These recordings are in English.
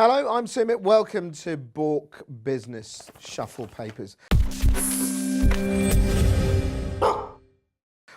Hello, I'm Sumit. Welcome to Bork Business Shuffle Papers.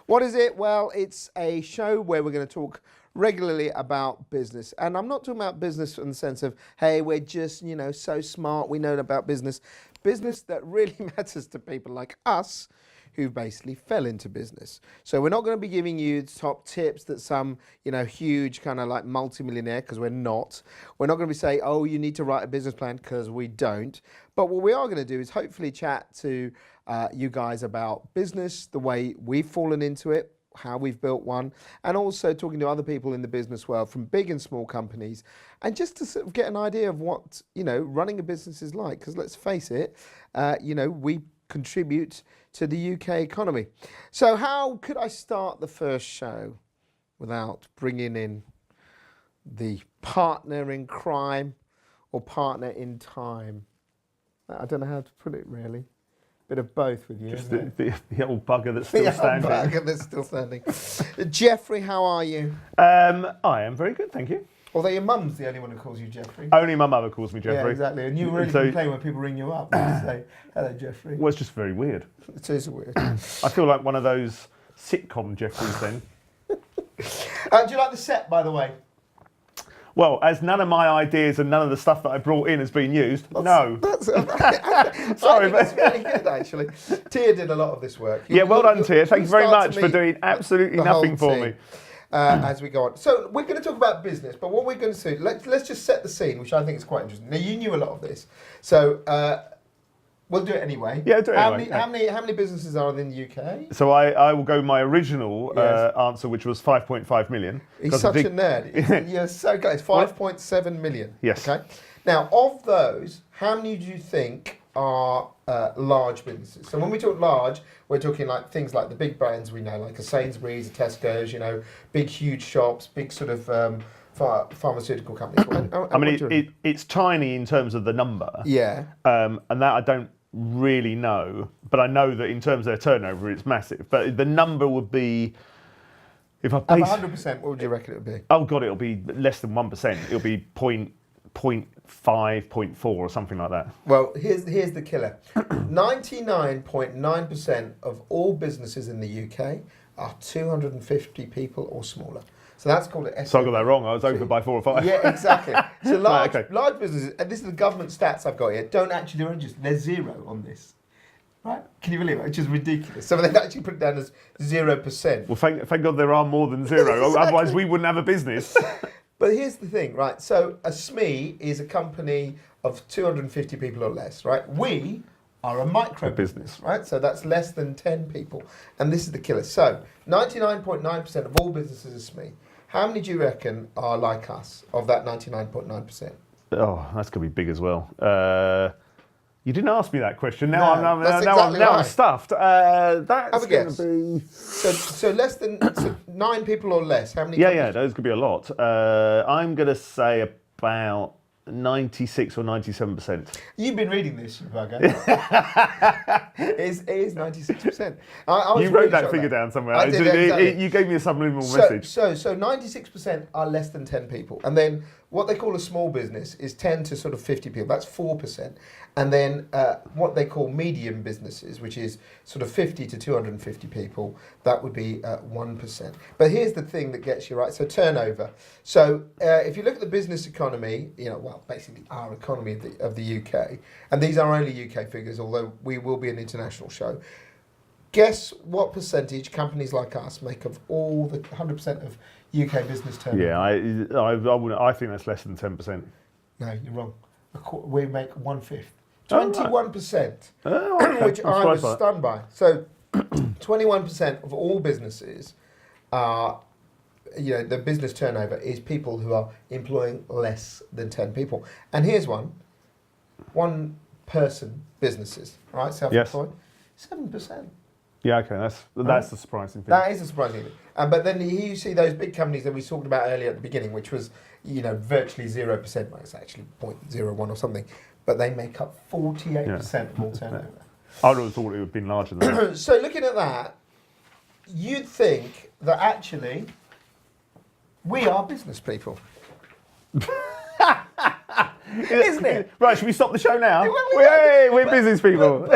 What is it? Well, it's a show where we're going to talk regularly about business. And I'm not talking about business in the sense of, hey, we're just, so smart, we know about business. Business that really matters to people like us who basically fell into business. So we're not going to be giving you top tips that some, huge kind of like multimillionaire, because we're not. We're not going to be saying, oh, you need to write a business plan, because we don't. But what we are going to do is hopefully chat to you guys about business, the way we've fallen into it, how we've built one, and also talking to other people in the business world from big and small companies, and just to sort of get an idea of what, running a business is like. Because let's face it, we contribute to the UK economy. So how could I start the first show without bringing in the partner in crime or partner in time? I don't know how to put it really. Bit of both with you. Just the old bugger that's still standing. The old bugger that's still standing. Geoffrey, how are you? I am very good, thank you. Although your mum's the only one who calls you Geoffrey. Only my mother calls me Geoffrey. Yeah, exactly. And you really complain when people ring you up and say, hello, Geoffrey. Well, it's just very weird. It is weird. I feel like one of those sitcom Geoffreys then. Do you like the set, by the way? Well, as none of my ideas and none of the stuff that I brought in has been used, no. Sorry, but it's really good, actually. Tia did a lot of this work. Well done, Tia. Thank you very much for doing absolutely nothing for me. As we go on. So we're going to talk about business, but what we're going to do, let's just set the scene, which I think is quite interesting. Now, you knew a lot of this, so we'll do it anyway. Yeah, do it anyway. How many businesses are in the UK? So I will go my original answer, which was 5.5 million. He's such a nerd. You're so good. It's 5.7 million. Yes. Okay. Now, of those, how many do you think are large businesses? So when we talk large, we're talking like things like the big brands we know, like a Sainsbury's, a Tesco's, big, huge shops, big sort of pharmaceutical companies. It's tiny in terms of the number. Yeah. And that I don't really know, but I know that in terms of their turnover, it's massive. But the number would be, if I base... 100%, what would you reckon it would be? Oh God, it'll be less than 1%. It'll be 0.5, 0.4 or something like that. Well, here's the killer. 99.9% of all businesses in the UK are 250 people or smaller. So that's called an SME. So I got that wrong. I was over by 4 or 5. Yeah, exactly. So large businesses, and this is the government stats I've got here, don't actually register. There's zero on this. Right? Can you believe it? Which is ridiculous. So they've actually put it down as 0%. Well, thank God there are more than zero. Exactly. Otherwise, we wouldn't have a business. But here's the thing, right? So a SME is a company of 250 people or less, right? We are a micro business, right? So that's less than 10 people. And this is the killer. So 99.9% of all businesses are SME. How many do you reckon are like us of that 99.9%? Oh, that's going to be big as well. You didn't ask me that question. Now I'm stuffed. That's going to be... So less than 9 people or less. How many? Yeah, those could be a lot. I'm going to say about 96 or 97%. You've been reading this, you bugger. It is 96%. You wrote that figure down somewhere. I did, exactly. You gave me a subliminal message. So 96% are less than 10 people. And then what they call a small business is 10 to sort of 50 people. That's 4%. And then what they call medium businesses, which is sort of 50 to 250 people, that would be 1%. But here's the thing that gets you right. So turnover. So if you look at the business economy, basically our economy of the UK, and these are only UK figures, although we will be an international show. Guess what percentage companies like us make of all the 100% of UK business turnover? Yeah, I think that's less than 10%. No, you're wrong. We make 1/5. 21%, which I was stunned by. So 21% of all businesses are, the business turnover is people who are employing less than 10 people. And here's one person businesses, right? Self-employed, 7%. Yeah, okay, that's the surprising thing. That is a surprising thing. But then you see those big companies that we talked about earlier at the beginning, which was, virtually 0%. Well, it's actually 0.01 or something. But they make up 48% of all turnover. I would have thought it would have been larger than that. So looking at that, you'd think that actually we are business people. Isn't it? Right, should we stop the show now? We're business people.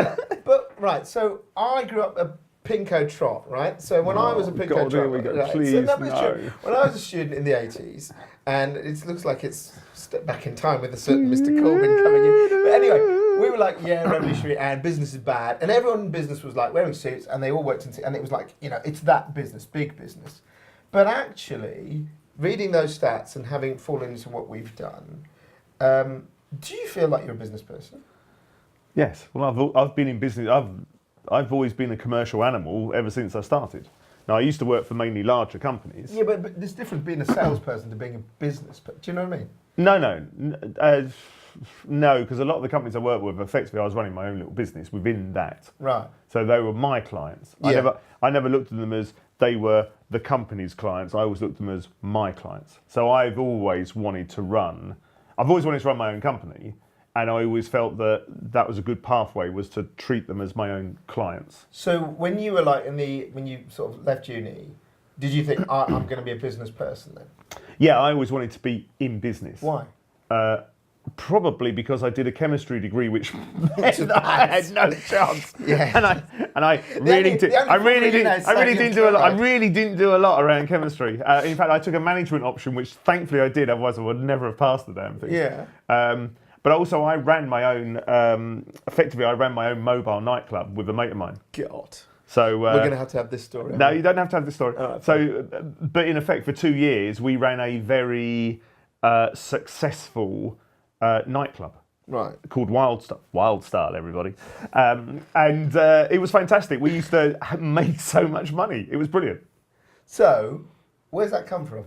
But right, so I grew up a Pinko Trot, right? So when I was a Pinko Trot, here we go. right, Please, no. When I was a student in the 80s, and it looks like it's stepped back in time with a certain Mr. Corbyn coming in. But anyway, we were like, yeah, revolutionary, and business is bad. And everyone in business was like wearing suits, and they all worked in, and it was like, it's that business, big business. But actually, reading those stats and having fallen into what we've done, do you feel like you're a business person? Yes. Well, I've been in business. I've always been a commercial animal ever since I started. Now, I used to work for mainly larger companies. Yeah, but there's difference being a salesperson to being a business. Do you know what I mean? No, because a lot of the companies I worked with, effectively, I was running my own little business within that. Right. So they were my clients. Yeah. I never looked at them as they were the company's clients. I always looked at them as my clients. So I've always wanted to run my own company. And I always felt that was a good pathway, was to treat them as my own clients. So when you were like when you sort of left uni, did you think, I'm going to be a business person then? Yeah, I always wanted to be in business. Why? Probably because I did a chemistry degree, which I had no chance. Yeah. And I really didn't do a lot around chemistry. In fact, I took a management option, which thankfully I did. Otherwise, I would never have passed the damn thing. Yeah. But also, I ran my own. Effectively, I ran my own mobile nightclub with a mate of mine. God. So we're going to have this story. No, you don't have to have this story. Right, so, but in effect, for 2 years, we ran a very successful nightclub. Right. Called Wild Style, everybody. And it was fantastic. We used to make so much money. It was brilliant. So, where's that come from?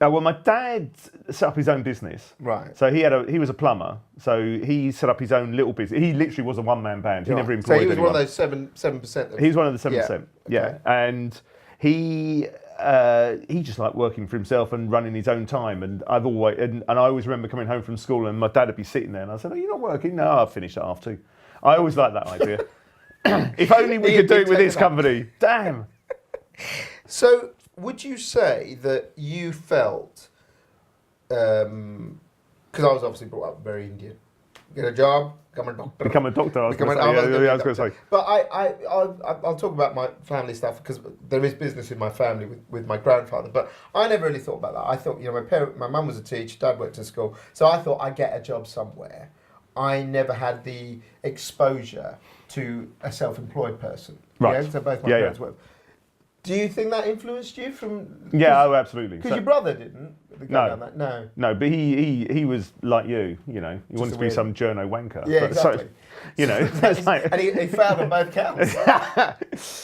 Well, my dad set up his own business. Right. So he was a plumber. So he set up his own little business. He literally was a one-man band. He never employed anyone. So he was one of those 7%. He was one of the 7%. Yeah. Okay. And he just liked working for himself and running his own time. And I always remember coming home from school and my dad would be sitting there and I said, "Oh, you're not working?" "No, I'll finish at 2:30. I always liked that idea. If only we could do it with this company. Damn. So, would you say that you felt, because I was obviously brought up very Indian, get a job, become a doctor. Become a doctor, I was going to say. But I'll talk about my family stuff because there is business in my family with my grandfather. But I never really thought about that. I thought, my mum was a teacher, dad worked in school, so I thought I'd get a job somewhere. I never had the exposure to a self-employed person. Right. So both my parents were. Do you think that influenced you from? Yeah, absolutely. Because your brother didn't. No, but he was like you. He wanted to be some journo wanker. Yeah, exactly. So, and he failed on both counts.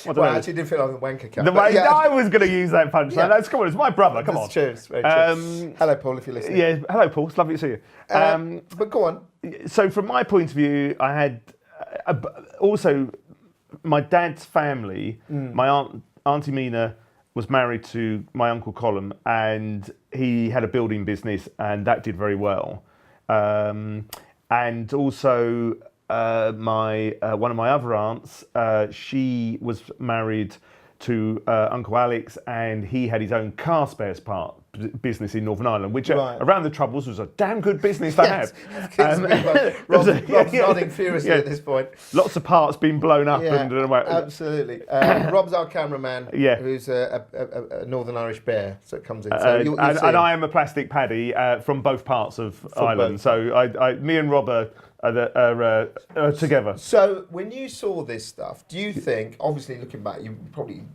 Well, I actually did fail on the wanker count. I was going to use that punchline. Yeah. Come on, it's my brother. Come on. Cheers. Hello, Paul, if you're listening. Yeah, hello, Paul. It's lovely to see you. But go on. So, from my point of view, I had also my dad's family. My Auntie Mina was married to my Uncle Colin, and he had a building business, and that did very well. And also, one of my other aunts, she was married to Uncle Alex, and he had his own car spares part business in Northern Ireland, which around the Troubles was a damn good business to have. Rob's nodding furiously at this point. Lots of parts being blown up. Absolutely. Rob's our cameraman, who's a Northern Irish bear, so it comes in. So and I am a plastic paddy from both parts of Ireland. Both. So me and Rob are together. So when you saw this stuff, do you think, obviously looking back,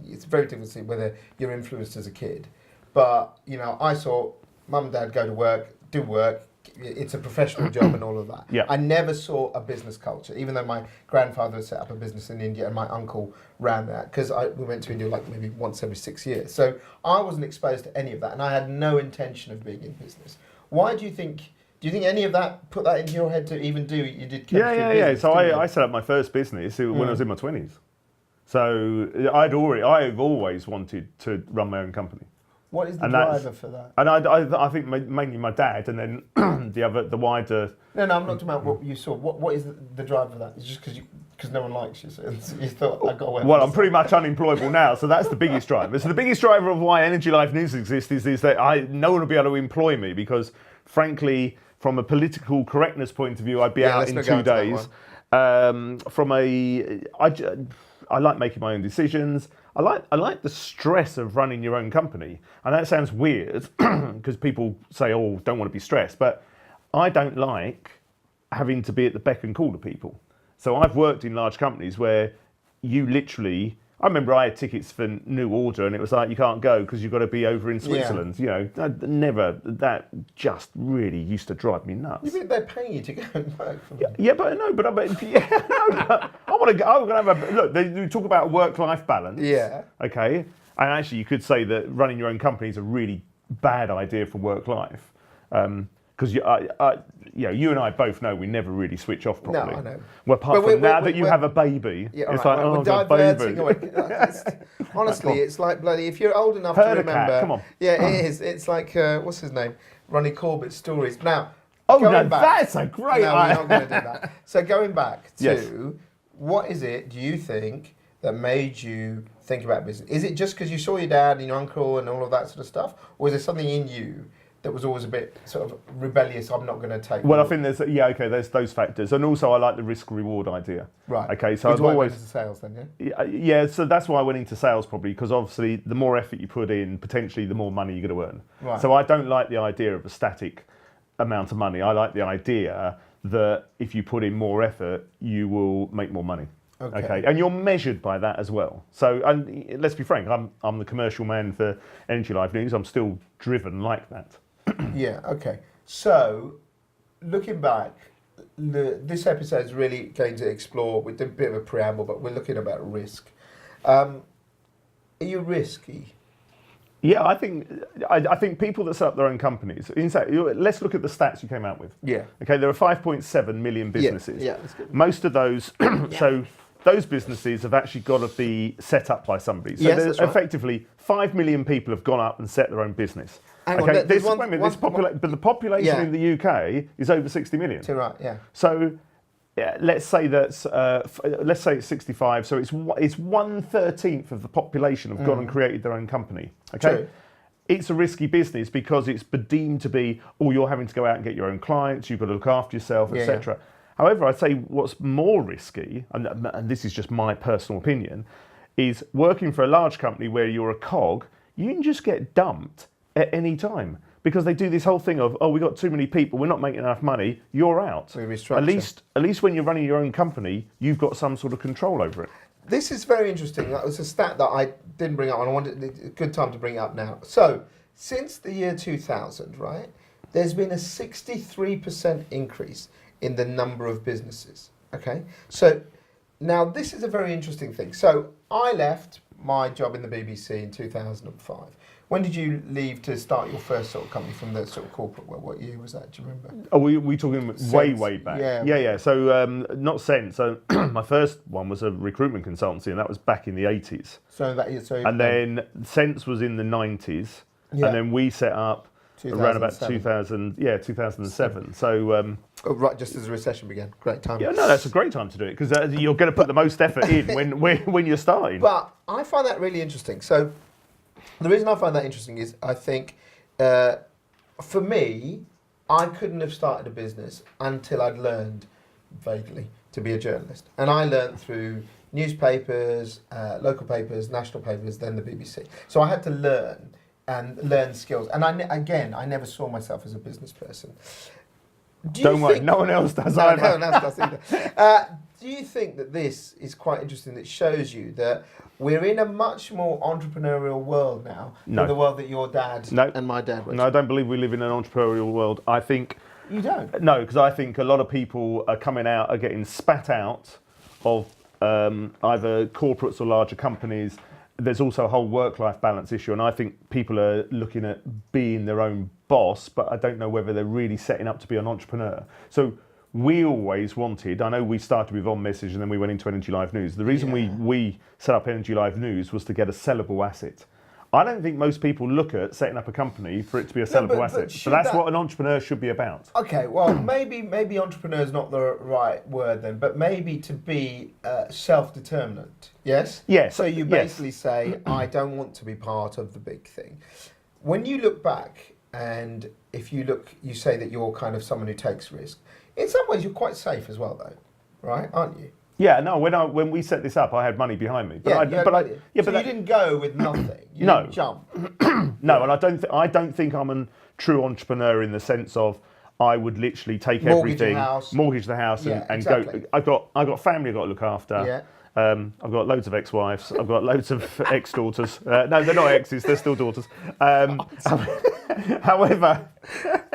it's very difficult to see whether you're influenced as a kid, but I saw mum and dad go to work, do work. It's a professional job and all of that. Yeah. I never saw a business culture, even though my grandfather had set up a business in India and my uncle ran that, because we went to India like maybe once every 6 years. So I wasn't exposed to any of that, and I had no intention of being in business. Why do you think any of that put that into your head to even do? You did chemistry business, So I set up my first business when I was in my 20s. So I've always wanted to run my own company. What is the driver for that? And I think mainly my dad, and then the wider. No, I'm not talking about what you saw. What is the driver for that? It's just because no one likes you, so you thought I got away. Well, I'm pretty much unemployable now, so that's the biggest driver. So the biggest driver of why Energy Life News exists is that no one will be able to employ me because, frankly, From a political correctness point of view, I'd be out let's in not go 2 into that days. one. I like making my own decisions. I like the stress of running your own company. And that sounds weird because people say, "Oh, don't want to be stressed," but I don't like having to be at the beck and call of people. So I've worked in large companies where you literally. I remember I had tickets for New Order, and it was like, you can't go because you've got to be over in Switzerland. You know, that just really used to drive me nuts. You think they're paying you to go and work for them? Yeah, but but I want to go. I'm going to have a look. They talk about work-life balance. Yeah. Okay. And actually, you could say that running your own company is a really bad idea for work-life. Because you and I both know we never really switch off properly. No, I know. Well, apart from now that you have a baby, it's like, we're I've got a diverting baby. away. Honestly, it's like bloody. If you're old enough Herd to a cat, remember, come on. Yeah, it is. It's like what's his name, Ronnie Corbett's stories. Now, Oh, going no, back, that's a great No, we're idea. not going to do that. So going back to Yes. what is it? Do you think that made you think about business? Is it just because you saw your dad and your uncle and all of that sort of stuff, or is there something in you that was always a bit sort of rebellious? I'm not going to take. Well, I think there's there's those factors, and also I like the risk-reward idea. Right. Okay, so Which I've way always went into sales then, yeah. So that's why I went into sales probably because obviously the more effort you put in, potentially the more money you're going to earn. Right. So I don't like the idea of a static amount of money. I like the idea that if you put in more effort, you will make more money. Okay, and you're measured by that as well. So, and let's be frank, I'm the commercial man for Energy Live News. I'm still driven like that. Yeah, okay. So, looking back, this episode is really going to explore, with a bit of a preamble, but we're looking about risk. Are you risky? Yeah, I think people that set up their own companies. In fact, let's look at the stats you came out with. Yeah. Okay, there are 5.7 million businesses. Yeah, that's good. Most of those, so those businesses have actually got to be set up by somebody. So Yes, there's that's right. effectively 5 million people have gone up and set their own business. Hang on, okay, there's but the population in the UK is over 60 million. So, right, yeah. So let's say that's let's say it's 65. So it's 1/13 of the population have gone and created their own company. Okay. True. It's a risky business because it's deemed to be, you're having to go out and get your own clients, you've got to look after yourself, Yeah, etc. However, I'd say what's more risky, and this is just my personal opinion, is working for a large company where you're a cog. You can just get dumped at any time because they do this whole thing of, we got too many people, we're not making enough money, you're out. We restructure. At least when you're running your own company, you've got some sort of control over it. This is very interesting. That was a stat that I didn't bring up, and I wanted a good time to bring it up now. So, since the year 2000, right, there's been a 63% increase in the number of businesses. Okay, so now this is a very interesting thing. So, I left my job in the BBC in 2005. When did you leave to start your first sort of company from the sort of corporate world? What year was that? Do you remember? Oh, we talking way back? Yeah. So not Sense. So my first one was a recruitment consultancy, and that was back in the 80s. So that is so. And then Sense was in the 90s, and then we set up around about 2007. So right, just as the recession began. Great time. yeah, no, that's a great time to do it because you're going to put the most effort in when you're starting. But I find that really interesting. So the reason I find that interesting is I think for me, I couldn't have started a business until I'd learned vaguely to be a journalist. And I learned through newspapers, local papers, national papers, then the BBC. So I had to learn skills. And I never saw myself as a business person. Don't worry, no one else does either. No one else does either. Do you think that this is quite interesting that shows you that we're in a much more entrepreneurial world now than the world that your dad and my dad were? No, I don't believe we live in an entrepreneurial world. I think... You don't? No, because I think a lot of people are getting spat out of either corporates or larger companies. There's also a whole work-life balance issue, and I think people are looking at being their own boss, but I don't know whether they're really setting up to be an entrepreneur. So we always wanted, I know we started with On Message and then we went into Energy Live News. The reason we set up Energy Live News was to get a sellable asset. I don't think most people look at setting up a company for it to be a sellable asset. So that's what an entrepreneur should be about. Okay, well, maybe entrepreneur is not the right word then, but maybe to be self-determinant, yes? Yes. So you basically say, I don't want to be part of the big thing. When you look back, and if you look, you say that you're kind of someone who takes risk. In some ways, you're quite safe as well, though, right? Aren't you? Yeah, no. When we set this up, I had money behind me. So you you didn't go with nothing. You No. didn't jump. No, and I don't think I'm a true entrepreneur in the sense of I would literally take everything, mortgage the house, and exactly. go. I've got family I've got to look after. Yeah. I've got loads of ex-wives. I've got loads of ex-daughters. No, they're not exes. They're still daughters. However,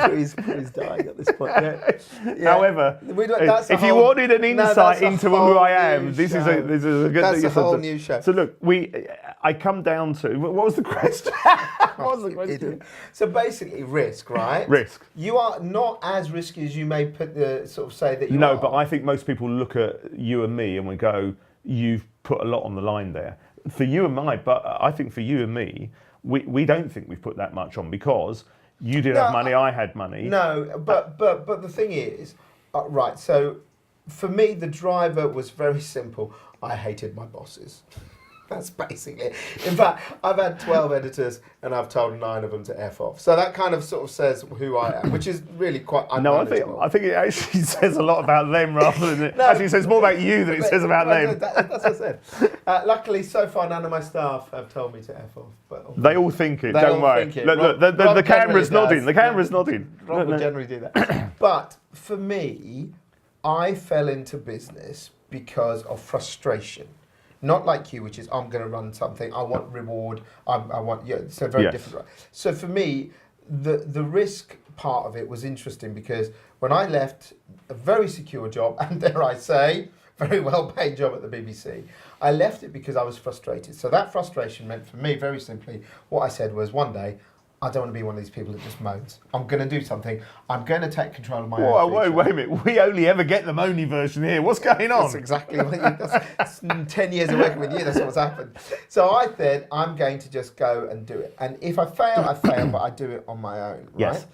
He's dying at this point. Yeah. however, if you whole, wanted an insight into who I am, this is a good. That's a whole new show. So look, I come down to what was the question? What was the question? So basically, risk, right? Risk. You are not as risky as you may sort of say that you are. No, but I think most people look at you and me and we go, "You've put a lot on the line there." For you and I, but I think for you and me, we don't think we've put that much on because you did have money, I had money. No, but the thing is, right. So for me, the driver was very simple. I hated my bosses. That's basically it. In fact, I've had 12 editors and I've told 9 of them to F off. So that kind of sort of says who I am, which is really quite unmanageable. No, I think it actually says a lot about them rather than actually it says more about you than it says about them. That's what I said. Luckily, so far, none of my staff have told me to F off. But they all think it, don't worry. Look, the camera's nodding. The camera's nodding. Rob will generally do that. But for me, I fell into business because of frustration. Not like you, which is I'm going to run something. I want reward. I want It's a very different. So for me, the risk part of it was interesting because when I left a very secure job and dare I say, very well paid job at the BBC, I left it because I was frustrated. So that frustration meant for me, very simply, what I said was one day, I don't want to be one of these people that just moans. I'm going to do something. I'm going to take control of my own future. Wait a minute. We only ever get the moany version here. What's going on? That's exactly what that's 10 years of working with you. That's what's happened. So I said, I'm going to just go and do it. And if I fail, I fail, but I do it on my own. Right? Yes.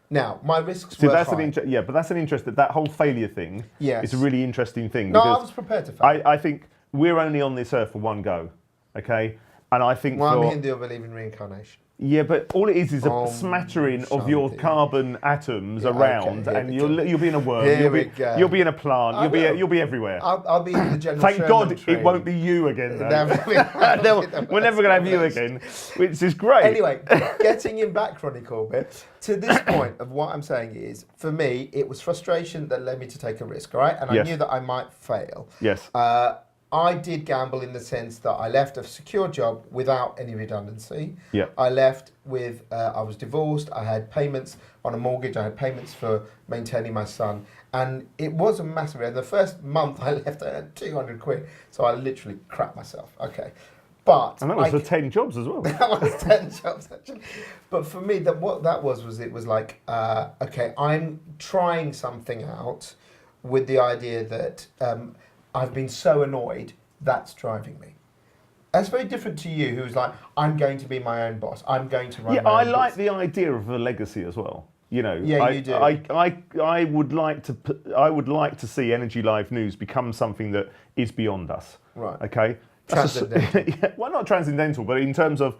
Now, my risks were high. But that's an interesting, that whole failure thing is a really interesting thing. No, I was prepared to fail. I think we're only on this earth for one go, okay? And I think I'm Hindu, I believe in reincarnation. Yeah, but all it is a smattering of your carbon atoms around, and you'll be in a worm. You'll be in a plant. You'll be everywhere. I'll be in the general. Thank God tree. it won't be you again. Though. We're never going to have you again, which is great. Anyway, getting him back, Ronnie Corbett, to this point of what I'm saying is, for me, it was frustration that led me to take a risk, right? And I knew that I might fail. Yes. I did gamble in the sense that I left a secure job without any redundancy. Yeah. I left with, I was divorced, I had payments on a mortgage, I had payments for maintaining my son. And it was a massive, and the first month I left, I had 200 quid. So I literally crapped myself. Okay. But and that was for 10 jobs as well. That was 10 jobs, actually. But for me, what that was it was like, okay, I'm trying something out with the idea that I've been so annoyed, that's driving me. That's very different to you, who's like, I'm going to be my own boss. I'm going to run my own I like business. the idea of a legacy as well. You know, yeah, you do. I would like to see Energy Live News become something that is beyond us. Right. Okay. Transcendental. Well, not transcendental, but in terms of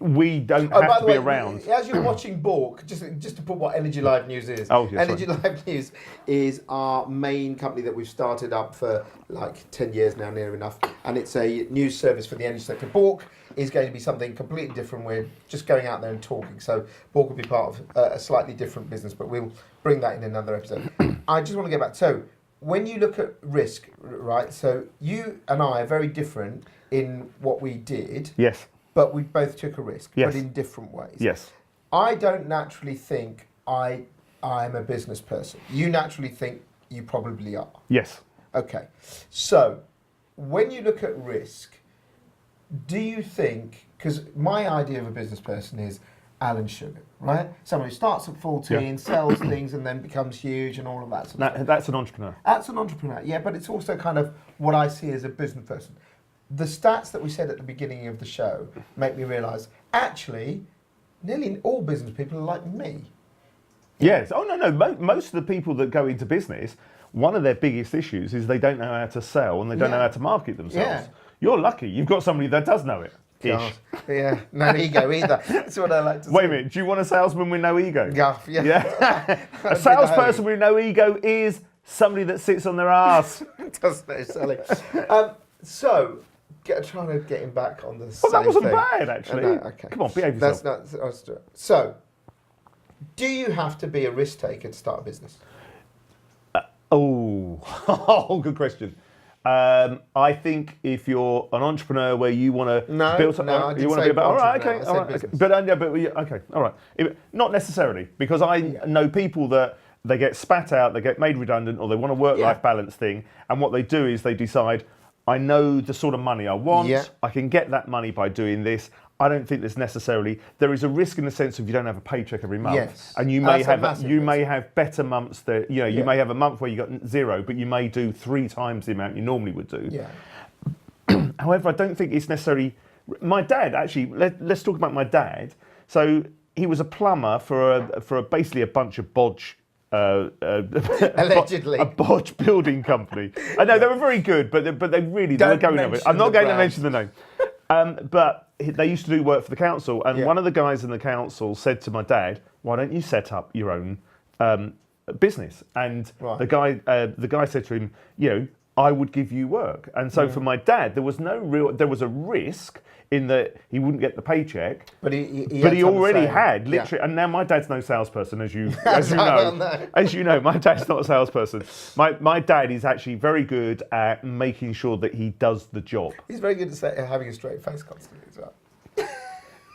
we don't have to be around. As you're watching Bork, just to put what Energy Live News is. Oh, yes, Energy Live News is our main company that we've started up for like 10 years now, near enough. And it's a news service for the energy sector. Bork is going to be something completely different. We're just going out there and talking. So Bork will be part of a slightly different business, but we'll bring that in another episode. I just want to get back. So when you look at risk, right? So you and I are very different in what we did. Yes. But we both took a risk, yes. but in different ways. Yes. I don't naturally think I'm a business person. You naturally think you probably are. Yes. Okay. So when you look at risk, do you think, because my idea of a business person is Alan Sugar, right? Someone who starts at 14, sells things and then becomes huge and all of that sort of stuff. That's an entrepreneur. That's an entrepreneur, yeah, but it's also kind of what I see as a business person. The stats that we said at the beginning of the show make me realise, actually, nearly all business people are like me. Yes. Oh, no. Most of the people that go into business, one of their biggest issues is they don't know how to sell and they don't know how to market themselves. Yeah. You're lucky. You've got somebody that does know it. God. Yeah, no ego either. That's what I like to say. Wait a minute, do you want a salesman with no ego? Guff, yeah. Yeah. A salesperson with no ego is somebody that sits on their ass. Doesn't necessarily. So, trying to get him back on the Well, that wasn't thing. bad, actually. No, okay. Come on, behave yourself. That's not. So, do you have to be a risk taker to start a business? Oh, good question. I think if you're an entrepreneur where you want to build something, I didn't you want to say be about. All right, entrepreneur, okay, I all said right, okay. business. But okay, all right. Not necessarily, because I know people that they get spat out, they get made redundant, or they want a work-life balance thing, and what they do is they decide, I know the sort of money I want. Yeah. I can get that money by doing this. I don't think there's necessarily, there is a risk in the sense of you don't have a paycheck every month. Yes. And you may have better months that, you may have a month where you got zero, but you may do 3 times the amount you normally would do. Yeah. However, I don't think it's necessarily, my dad actually, let's talk about my dad. So he was a plumber for basically a bunch of bodge, Allegedly. a bodge building company. I know they were very good, but they were going over it. I'm not going to mention the name. But they used to do work for the council, and one of the guys in the council said to my dad, "Why don't you set up your own business?" And the guy said to him, "I would give you work." And so for my dad, there was a risk in that he wouldn't get the paycheck, but he already had literally. And now my dad's no salesperson, as you know. As you know, my dad's not a salesperson. My dad is actually very good at making sure that he does the job. He's very good at having a straight face constantly as well.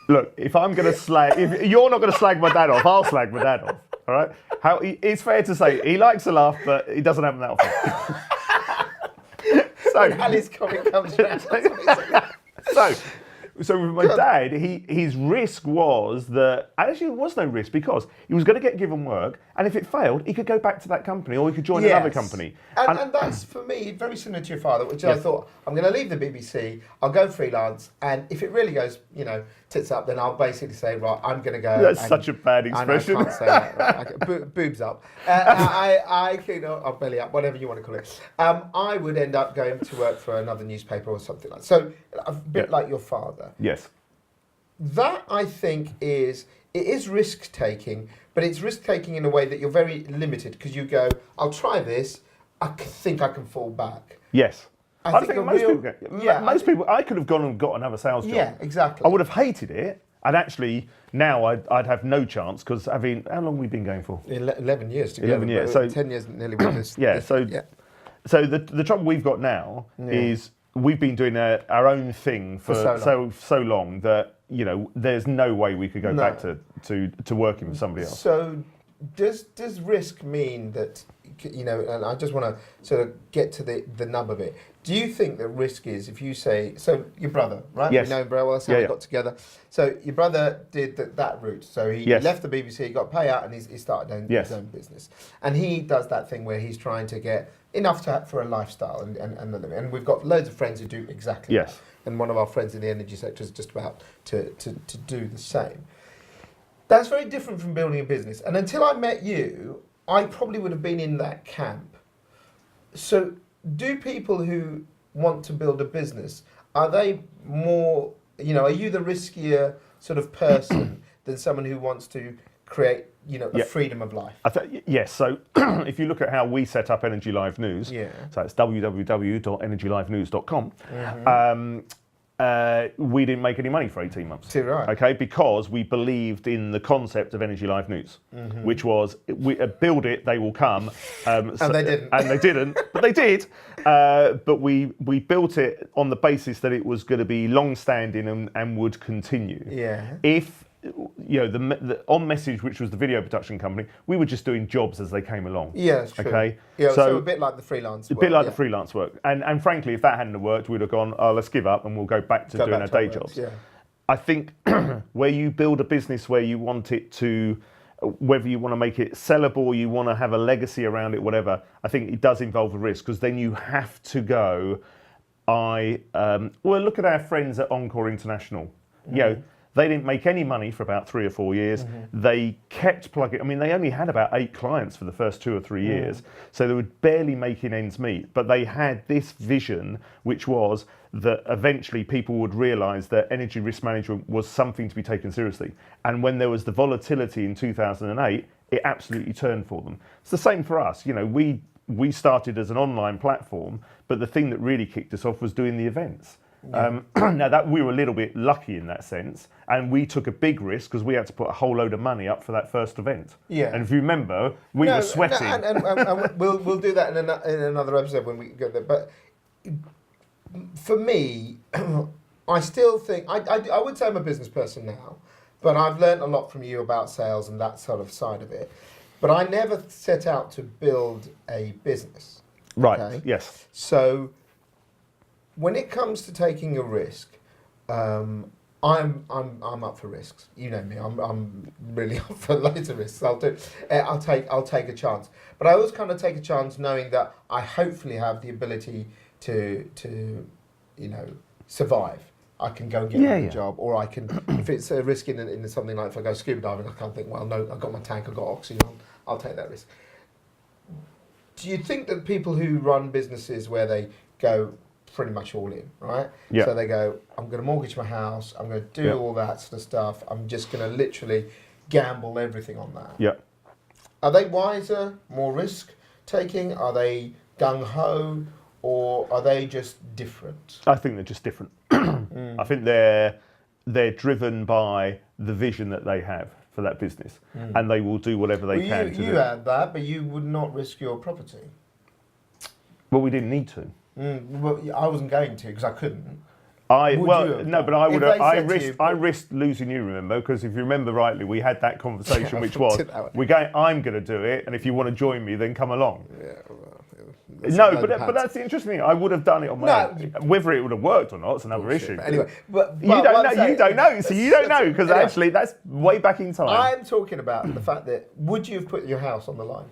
Look, if I'm going to if you're not going to slag my dad off, I'll slag my dad off. All right? It's fair to say he likes to laugh, but he doesn't have them that often. When Ali's comic comes around. So with my dad, his risk was that, actually it was no risk because he was going to get given work, and if it failed, he could go back to that company or he could join another company. And that's, for me, very similar to your father, which I thought, I'm going to leave the BBC, I'll go freelance, and if it really goes, tits up, then I'll basically say, right, I'm going to go. That's such a bad expression. I can't say that. Right? Boobs up. Or belly up, whatever you want to call it. I would end up going to work for another newspaper or something like that. So, a bit like your father. Yes. That, I think, it is risk-taking, but it's risk-taking in a way that you're very limited, because you go, I'll try this, I think I can fall back. Yes. I think most people, I could have gone and got another sales job. Yeah, exactly. I would have hated it, and actually now I'd have no chance, because how long have we been going for? 11 years together. 11 years. So 10 years nearly with this. So the trouble we've got now is we've been doing our own thing for so long that there's no way we could go back to working for somebody else. So does risk mean that, and I just want to sort of get to the nub of it. Do you think that risk is, if you say, so your brother, right? Yes. We know him very well, that's how we got together. So your brother did that route. So he left the BBC, he got payout, and he started his own business. And he does that thing where he's trying to get enough for a lifestyle and we've got loads of friends who do exactly that. And one of our friends in the energy sector is just about to do the same. That's very different from building a business. And until I met you, I probably would have been in that camp. So do people who want to build a business, are they more, are you the riskier sort of person than someone who wants to create, a freedom of life? Yes. So if you look at how we set up Energy Live News, so it's www.energylivenews.com. We didn't make any money for 18 months. Right. Okay, because we believed in the concept of Energy Live News, which was we build it, they will come. And they didn't. And they didn't, but they did. But we built it on the basis that it was going to be long-standing and would continue. Yeah. If the On Message, which was the video production company, we were just doing jobs as they came along. Yeah, that's true. Okay. Yeah, so a bit like the freelance work. A bit like the freelance work. And frankly, if that hadn't worked, we'd have gone, let's give up and we'll go back to doing our day jobs. Yeah. I think where you build a business where you want it to, whether you want to make it sellable, you want to have a legacy around it, whatever, I think it does involve a risk, because then you have to go, look at our friends at Encore International. They didn't make any money for about 3 or 4 years. They kept plugging. I mean, they only had about 8 clients for the first 2 or 3 years. So they were barely making ends meet. But they had this vision, which was that eventually people would realise that energy risk management was something to be taken seriously. And when there was the volatility in 2008, it absolutely turned for them. It's the same for us. You know, we started as an online platform, but the thing that really kicked us off was doing the events. Now that we were a little bit lucky in that sense, and we took a big risk because we had to put a whole load of money up for that first event. Yeah. And if you remember, we were sweating. And we'll do that in another episode when we go there. But for me, I still think I would say I'm a business person now, but I've learned a lot from you about sales and that sort of side of it. But I never set out to build a business. Right. Okay? Yes. So when it comes to taking a risk, I'm up for risks. You know me. I'm really up for loads of risks. I'll take a chance. But I always kind of take a chance knowing that I hopefully have the ability to survive. I can go and get a job, or I can, if it's a risk in something like if I go scuba diving, I can't think, well, no, I've got my tank, I've got oxygen, I'll take that risk. Do you think that people who run businesses where they go pretty much all in, right? Yeah. So they go, I'm going to mortgage my house, I'm going to do all that sort of stuff, I'm just going to literally gamble everything on that. Yeah. Are they wiser, more risk taking? Are they gung-ho? Or are they just different? I think they're just different. I think they're driven by the vision that they have for that business, and they will do whatever they can to do. You had that, but you would not risk your property. Well, we didn't need to. Well, I wasn't going to because I couldn't. I Would risked losing you. Remember, because if you remember rightly, we had that conversation, which was I'm going to do it, and if you want to join me, then come along. Yeah. Well, but that's the interesting thing. I would have done it on my own. Whether it would have worked or not, it's another issue. But anyway, but you don't know. You don't know. So you don't know because actually that's way back in time. I'm talking about the fact that would you have put your house on the line?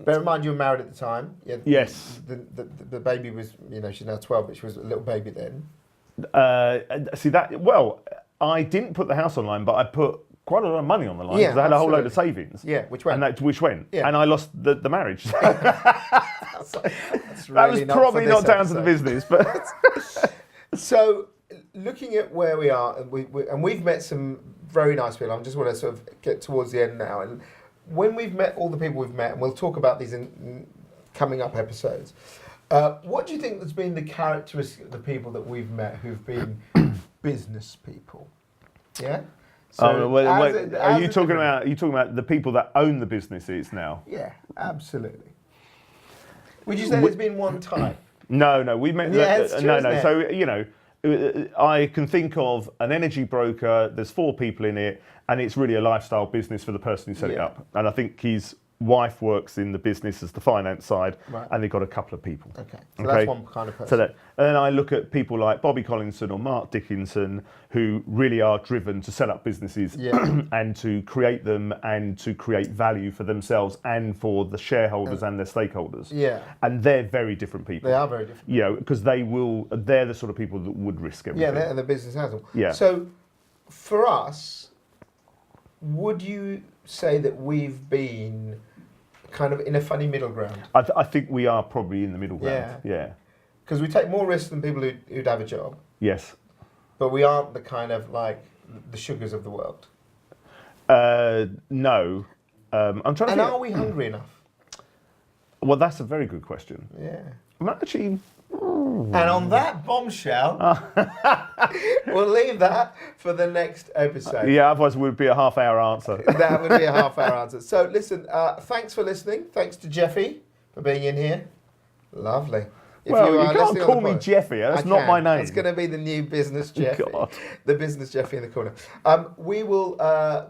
Bear in mind you were married at the time. Yes. The baby was, she's now 12, but she was a little baby then. I didn't put the house online, but I put quite a lot of money on the line Yeah, because I had a whole load of savings. Yeah, which went. And I lost the marriage. That's That was probably not down to the business, but So, looking at where we are, and we've met some very nice people. I just want to sort of get towards the end now. And when we've met all the people we've met, and we'll talk about these in coming up episodes, what do you think has been the characteristic of the people that we've met who've been business people? Yeah. So are you talking about the people that own the businesses now? Yeah, absolutely. Would you say there's been one type? No, we met. Yeah, no. So I can think of an energy broker. There's 4 people in it, and it's really a lifestyle business for the person who set it up. And I think his wife works in the business as the finance side, and they've got a couple of people. Okay, so that's one kind of person. And then I look at people like Bobby Collinson or Mark Dickinson, who really are driven to set up businesses and to create them and to create value for themselves and for the shareholders and their stakeholders. Yeah. And they're very different people. They are very different. Because they're the sort of people that would risk everything. Yeah, and the business has them. Yeah. So for us, would you say that we've been kind of in a funny middle ground? I think we are probably in the middle ground. Yeah. Because we take more risks than people who'd have a job. Yes. But we aren't the kind of like the sugars of the world. No. I'm trying to think. And are we hungry enough? Well, that's a very good question. Yeah. I'm actually... And on that bombshell, we'll leave that for the next episode. Yeah, otherwise it would be a half-hour answer. That would be a half-hour answer. So listen, thanks for listening. Thanks to Jeffy for being in here. Lovely. If you can't call me Jeffy. That's not my name. It's going to be the new business Jeffy. God. The business Jeffy in the corner. We will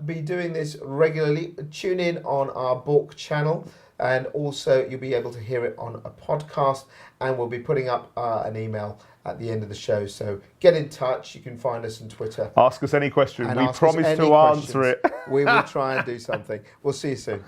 be doing this regularly. Tune in on our Bork channel. And also you'll be able to hear it on a podcast, and we'll be putting up an email at the end of the show. So get in touch. You can find us on Twitter. Ask us any question. We promise to answer it. We will try and do something. We'll see you soon.